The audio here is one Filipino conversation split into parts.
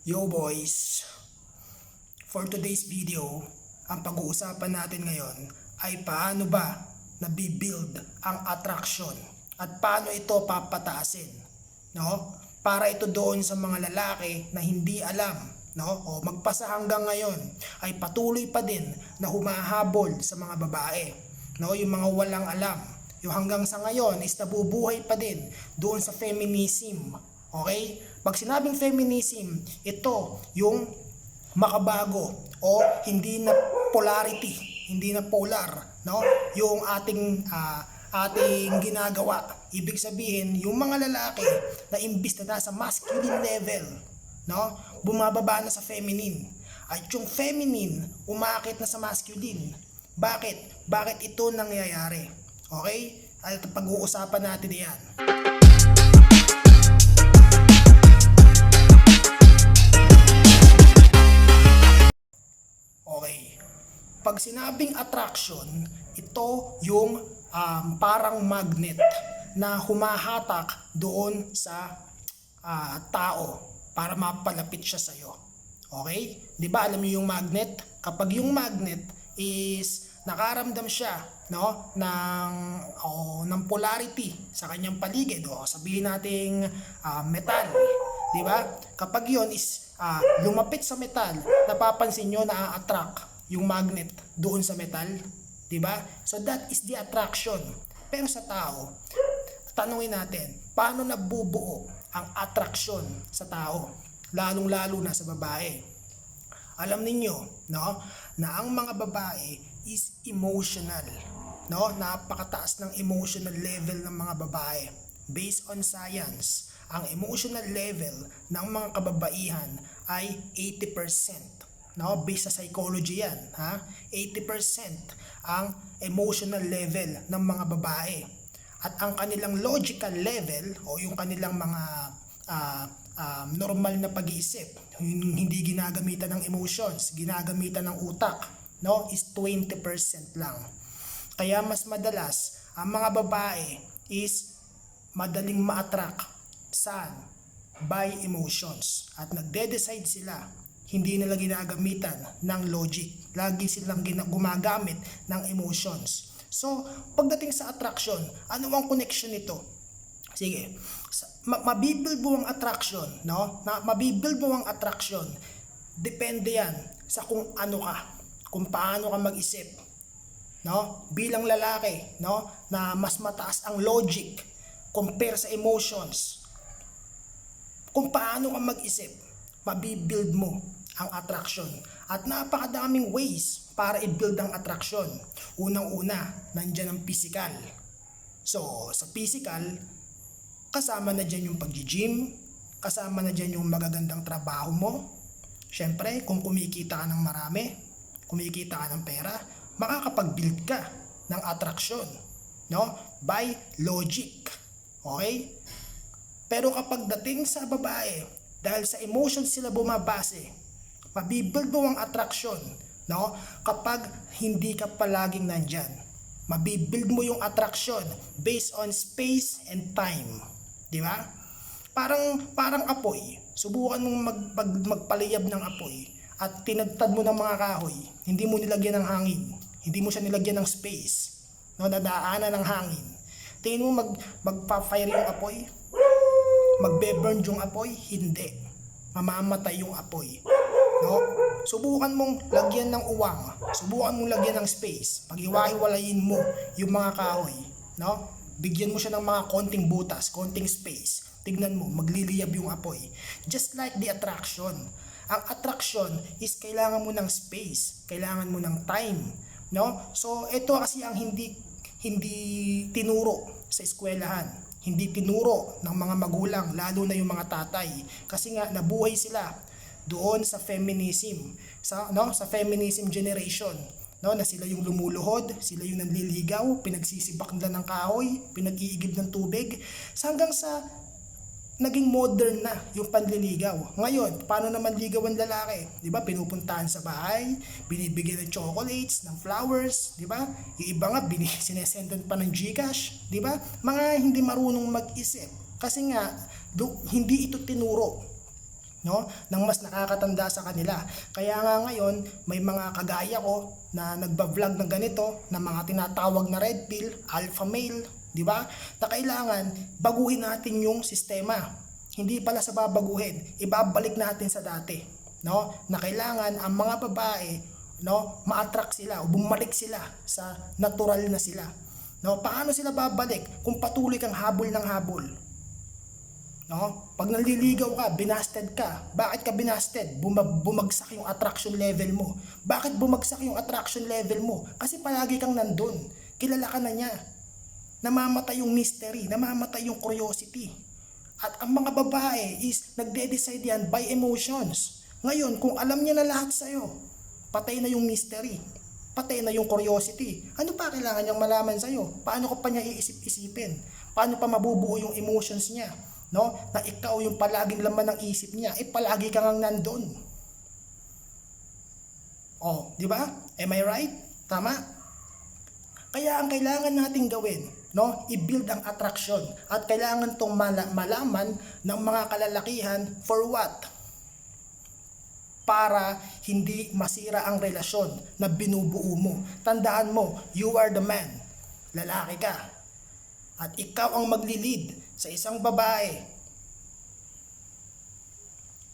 Yo boys, for today's video, ang pag-uusapan natin ngayon ay paano ba nabibuild ang attraction at paano ito papataasin, no? Para ito doon sa mga lalaki na hindi alam, no? O magpasa hanggang ngayon ay patuloy pa din na humahabol sa mga babae, no? Yung mga walang alam, yung hanggang sa ngayon is nabubuhay pa din doon sa feminism. Okay? Pag sinabing feminism, ito yung makabago o hindi na polarity, hindi na polar, no? Yung ating ginagawa. Ibig sabihin, yung mga lalaki na imbis na nasa masculine level, no? Bumababa na sa feminine. At yung feminine, umaakit na sa masculine. Bakit? Bakit ito nangyayari? Okay? At pag-uusapan natin 'yan. Okay. Pag sinabing attraction, ito yung parang magnet na humahatak doon sa tao para mapalapit siya sa iyo. Okay? 'Di ba alam niyo yung magnet? Kapag yung magnet is nakaramdam siya, no, ng polarity sa kanyang paligid, o sabihin nating metal, 'di ba? Kapag 'yon is lumapit sa metal, napapansin nyo na a-attract yung magnet doon sa metal, 'di ba? So that is the attraction. Pero sa tao, tanungin natin, paano nabubuo ang attraction sa tao, lalong-lalo na sa babae? Alam ninyo, no, na ang mga babae is emotional, no? Napakataas ng emotional level ng mga babae. Based on science, ang emotional level ng mga kababaihan ay 80%, no? Based sa psychology yan, ha? 80% ang emotional level ng mga babae. At ang kanilang logical level o yung kanilang mga normal na pag-iisip, hindi ginagamitan ng emotions, ginagamitan ng utak, no, is 20% lang. Kaya mas madalas ang mga babae is madaling ma-attract saan? By emotions. At nagde-decide sila, hindi nila ginagamitan ng logic. Lagi silang gumagamit ng emotions. So, pagdating sa attraction, ano ang connection nito? Sige, mabibuild mo ang attraction, no? Mabibuild mo ang attraction. Depende yan sa kung ano ka, kung paano ka mag-isip, no? Bilang lalaki, no, na mas mataas ang logic compare sa emotions. Kung paano ka mag-isip, mabibuild mo ang attraction. At napakadaming ways para i-build ang attraction. Unang-una, nandyan ang physical. So, sa physical, kasama na dyan yung pag-gym, kasama na dyan yung magagandang trabaho mo. Siyempre, kung kumikita ka ng marami, kumikita ka ng pera, makakapag-build ka ng attraction, no? By logic. Okay? Pero kapag dating sa babae, dahil sa emotions sila bumabase, mabibuild mo ang attraction, no? Kapag hindi ka palaging nandyan. Mabibuild mo yung attraction based on space and time. Di ba? Parang apoy. Subukan mong magpaliyab ng apoy at tinagtad mo ng mga kahoy. Hindi mo nilagyan ng hangin. Hindi mo siya nilagyan ng space. No, nadaanan ng hangin. Tingin mo magpa-fire yung apoy? Magbe-burn yung apoy? Hindi. Mamamatay yung apoy. No? Subukan mong lagyan ng uwang. Subukan mong lagyan ng space. Pag-iwa-hiwalayin mo yung mga kahoy, no? Bigyan mo siya ng mga konting butas, konting space. Tignan mo, magliliyab yung apoy. Just like the attraction. Ang attraction is kailangan mo ng space, kailangan mo ng time, no? So ito kasi ang hindi tinuro sa eskwelahan, hindi tinuro ng mga magulang, lalo na yung mga tatay, kasi nga nabuhay sila doon sa feminism, sa feminism generation, no, na sila yung lumuluhod, sila yung nanliligaw, pinagsisibak nila ng kahoy, pinag-iigib ng tubig, hanggang sa naging modern na yung panliligaw. Ngayon, paano naman ligaw ang lalaki? 'Di ba? Pinupuntahan sa bahay, binibigyan ng chocolates, ng flowers, 'di ba? Yung iba nga sinesendan pa ng GCash, 'di ba? Mga hindi marunong mag-isip. Kasi nga hindi ito tinuro no, ng mas nakakatanda sa kanila. Kaya nga ngayon may mga kagaya ko na nagba-vlog ng ganito, na mga tinatawag na red pill, alpha male, di ba? Na kailangan baguhin natin yung sistema. Hindi pala sa babaguhin, ibabalik natin sa dati, no? Na kailangan ang mga babae, no, ma-attract sila o bumalik sila sa natural na sila. No, paano sila babalik kung patuloy kang habol ng habol? No? Pag naliligaw ka, binasted ka. Bakit ka binasted? Bumagsak yung attraction level mo. Bakit bumagsak yung attraction level mo? Kasi palagi kang nandun. Kilala ka na niya. Namamatay yung mystery, namamatay yung curiosity. At ang mga babae is nagde-decide yan by emotions. Ngayon, kung alam niya na lahat sa'yo, patay na yung mystery, patay na yung curiosity. Ano pa kailangan niyang malaman sa'yo? Paano ko pa niya iisip-isipin? Paano pa mabubuo yung emotions niya? No? Na ikaw yung palaging laman ng isip niya, palagi ka ngang nandun. Oh, di ba? Am I right? Tama? Kaya ang kailangan nating gawin, no, i-build ang attraction, at kailangan tong malaman ng mga kalalakihan for what? Para hindi masira ang relasyon na binubuo mo. Tandaan mo, you are the man. Lalaki ka. At ikaw ang maglilid sa isang babae.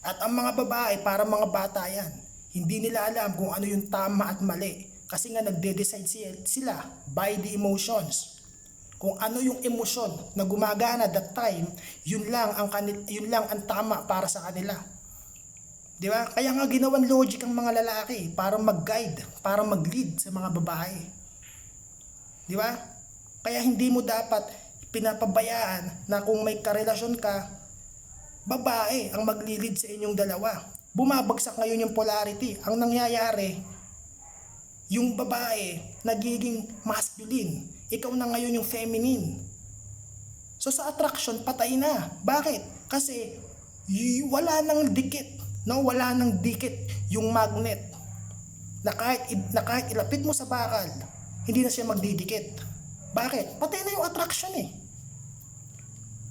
At ang mga babae, para mga bata yan. Hindi nila alam kung ano yung tama at mali. Kasi nga nagde-decide sila by the emotions. Kung ano yung emosyon na gumagana that time, yun lang ang tama para sa kanila. Di ba? Kaya nga ginawan logic ang mga lalaki para mag-guide, para mag-lead sa mga babae. Di ba? Kaya hindi mo dapat pinapabayaan na kung may karelasyon ka, babae ang magli-lead sa inyong dalawa. Bumabagsak ngayon yung polarity. Ang nangyayari, yung babae nagiging masculine. Ikaw na ngayon yung feminine. So sa attraction, patay na. Bakit? Kasi wala nang dikit. No, wala nang dikit yung magnet na kahit ilapit mo sa bakal, hindi na siya magdidikit. Bakit? Patay na yung attraction eh.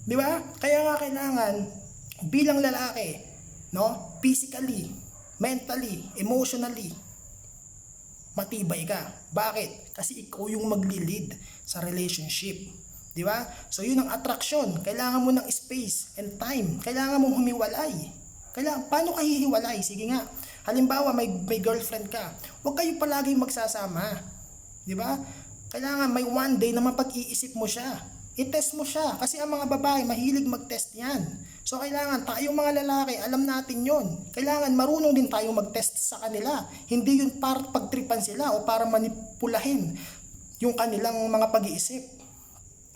Di ba? Kaya nga kailangan bilang lalaki, no, physically, mentally, emotionally, matibay ka. Bakit? Kasi ikaw yung magli-lead sa relationship. Di ba? So yun ang attraction. Kailangan mo ng space and time. Kailangan mong humiwalay. Paano ka hihiwalay? Sige nga. Halimbawa, may girlfriend ka. Huwag kayo palagi magsasama. Di ba? Kailangan may one day na mapag-iisip mo siya. I-test mo siya. Kasi ang mga babae, mahilig mag-test yan. So, kailangan tayong mga lalaki, alam natin yon. Kailangan marunong din tayong mag-test sa kanila. Hindi yun para pagtripan sila o para manipulahin yung kanilang mga pag-iisip.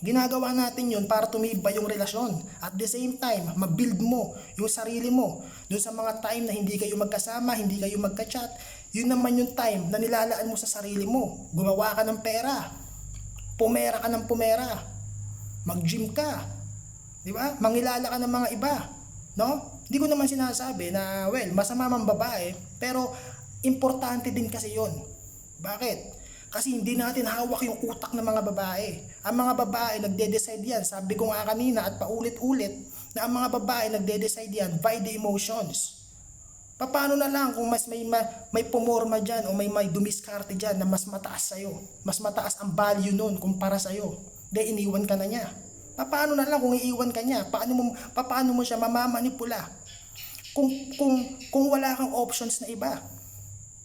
Ginagawa natin yun para tumibay yung relasyon. At the same time, mabuild mo yung sarili mo. Doon sa mga time na hindi kayo magkasama, hindi kayo magka-chat, yun naman yung time na nilalaan mo sa sarili mo. Gumawa ka ng pera. Pumera ka ng pumera. Mag-gym ka. Di ba? Mangilala ka ng mga iba. No? Hindi ko naman sinasabi na, well, masama mang babae, pero importante din kasi yun. Bakit? Kasi hindi natin hawak yung utak ng mga babae. Ang mga babae nagde-decide yan. Sabi ko nga kanina at paulit-ulit na ang mga babae nagde-decide yan by the emotions. Paano na lang kung mas may pumorma dyan o may dumiskarte dyan na mas mataas sa'yo. Mas mataas ang value nun kumpara sa'yo. De iniwan ka na niya. Paano na lang kung iiwan ka niya? Paano mo siya mamamanipula? Kung wala kang options na iba.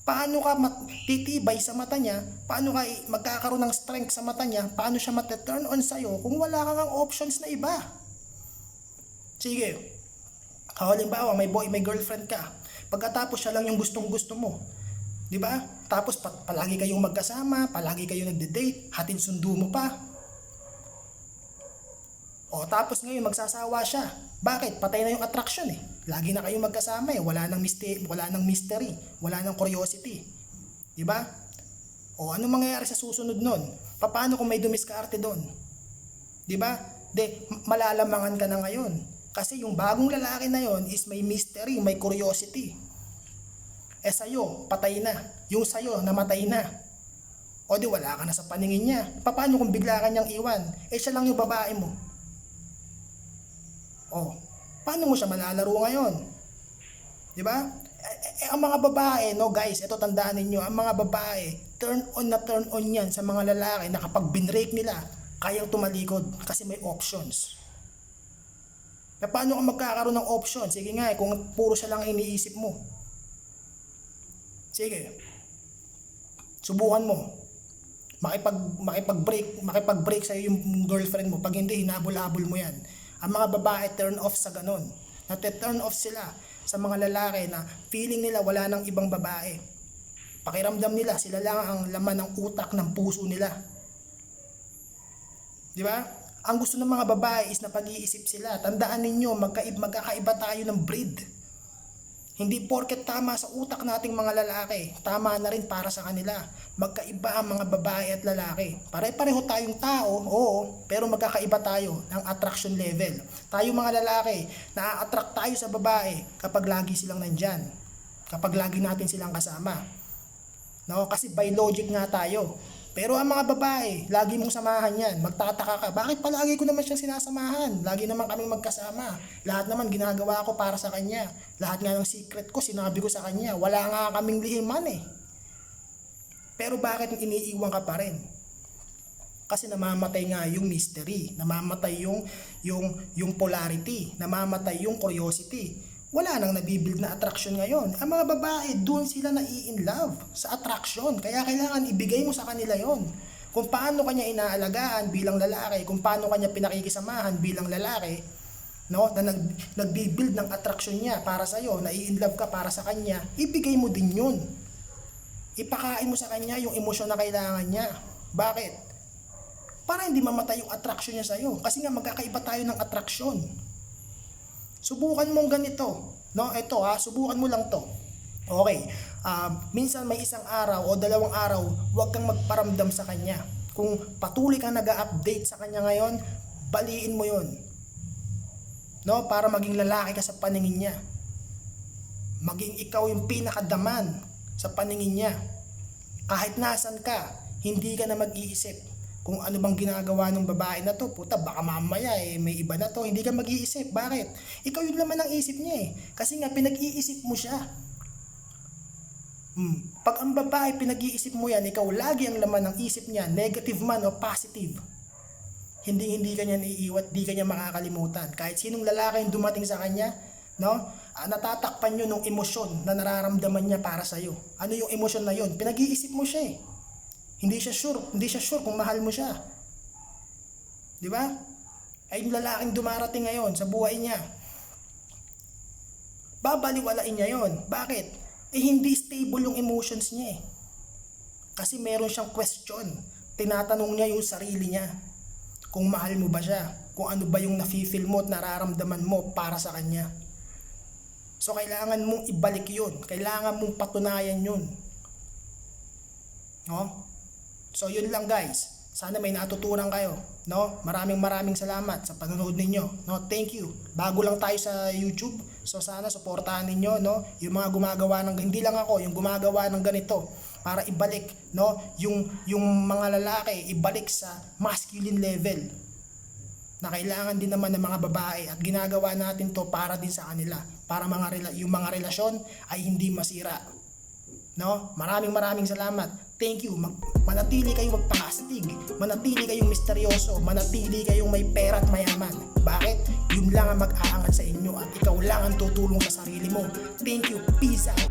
Paano ka titibay sa mata niya? Paano ka magkakaroon ng strength sa mata niya? Paano siya mate-turn on sa'yo kung wala kang options na iba? Sige. Halimbawa, may girlfriend ka. Pagkatapos siya lang yung gustong-gusto mo. Di ba? Tapos palagi kayong magkasama, palagi kayong nagde-date, hatid sundo mo pa. O tapos ngayon magsasawa siya. Bakit? Patay na yung attraction eh. Lagi na kayong magkasama eh. Wala nang mystery, wala nang curiosity. Di ba? O ano mangyayari sa susunod nun? Paano kung may dumiskarte doon? Di ba? Malalamangan ka na ngayon. Kasi yung bagong lalaki na yon is may mystery, may curiosity. Eh sa'yo, patay na. Yung sa'yo, namatay na. O di wala ka na sa paningin niya. Paano kung bigla ka niyang iwan? Eh siya lang yung babae mo. O, paano mo siya malalaro ngayon? Di ba? Ang mga babae, no guys, ito tandaan ninyo, ang mga babae, turn on yan sa mga lalaki na kapag binrake nila, kayang tumalikod kasi may options. Paano ka magkakaroon ng option? Sige nga, kung puro siya lang iniisip mo. Sige. Subukan mo. Makipag-break sa yung girlfriend mo. Pag hindi, hinabol-habol mo yan. Ang mga babae turn off sa ganon. Turn off sila sa mga lalaki na feeling nila wala nang ibang babae. Pakiramdam nila, sila lang ang laman ng utak ng puso nila. Di ba? Ang gusto ng mga babae is na pag-iisip sila. Tandaan ninyo, magkakaiba tayo ng breed. Hindi porket tama sa utak nating mga lalaki, tama na rin para sa kanila. Magkaiba ang mga babae at lalaki. Pare-pareho tayong tao, oo, pero magkakaiba tayo ng attraction level. Tayo mga lalaki, na-attract tayo sa babae kapag lagi silang nandyan. Kapag lagi natin silang kasama. No? Kasi by logic nga tayo. Pero ang mga babae, lagi mong samahan yan. Magtataka ka, bakit palagi ko naman siyang sinasamahan? Lagi naman kaming magkasama. Lahat naman ginagawa ko para sa kanya. Lahat nga ng secret ko, sinabi ko sa kanya. Wala nga kaming lihiman eh. Pero bakit iniiwan ka pa rin? Kasi namamatay nga yung mystery. Namamatay yung polarity. Namamatay yung curiosity. Wala nang nabibuild na attraction ngayon. Ang mga babae, doon sila na-in love sa attraction. Kaya kailangan ibigay mo sa kanila yon. Kung paano kanya inaalagaan bilang lalaki, kung paano kanya pinakikisamahan bilang lalaki, no, na nagbibuild ng attraction niya para sa iyo, na-in love ka para sa kanya, ibigay mo din yun. Ipakain mo sa kanya yung emosyon na kailangan niya. Bakit? Para hindi mamatay yung attraction niya sa iyo. Kasi nga magkakaiba tayo ng attraction. Subukan mong ganito, no? Ito subukan mo lang to. Okay. Minsan may isang araw o 2 araw, huwag kang magparamdam sa kanya. Kung patuloy kang nag-update sa kanya ngayon, baliin mo 'yon. No? Para maging lalaki ka sa paningin niya. Maging ikaw yung pinakadaman sa paningin niya. Kahit nasan ka, hindi ka na mag-iisip kung ano bang ginagawa ng babae na to. Puta, baka mamaya may iba na to. Hindi ka mag-iisip. Bakit? Ikaw yung laman ng isip niya eh. Kasi nga pinag-iisip mo siya. Pag ang babae pinag-iisip mo yan, ikaw lagi ang laman ng isip niya, negative man o positive. Hindi ka niya naiiwat, di ka niya makakalimutan. Kahit sinong lalaki yung dumating sa kanya, no? Natatakpan yun ng emosyon na nararamdaman niya para sa'yo. Ano yung emosyon na yun? Pinag-iisip mo siya eh. Hindi siya sure kung mahal mo siya. 'Di ba? Ay yung lalaking dumarating ngayon sa buhay niya. Babaliwalain niya 'yon. Bakit? Hindi stable yung emotions niya eh. Kasi meron siyang question. Tinatanong niya yung sarili niya. Kung mahal mo ba siya? Kung ano ba yung nafi-feel mo at nararamdaman mo para sa kanya. So kailangan mong ibalik 'yun. Kailangan mong patunayan 'yun. No? So yun lang guys. Sana may natutunan kayo, no? Maraming salamat sa panonood ninyo, no? Thank you. Bago lang tayo sa YouTube. So sana suportahan ninyo, no? Yung mga gumagawa ng hindi lang ako, yung gumagawa ng ganito para ibalik, no? Yung mga lalaki ibalik sa masculine level. Na kailangan din naman ng mga babae at ginagawa natin to para din sa kanila, para yung mga relasyon ay hindi masira. No? Maraming salamat. Thank you. Manatili kayong magpakastig. Manatili kayong misteryoso. Manatili kayong may pera at mayaman. Bakit? Yun lang ang mag-aangat sa inyo at ikaw lang ang tutulong sa sarili mo. Thank you. Peace out.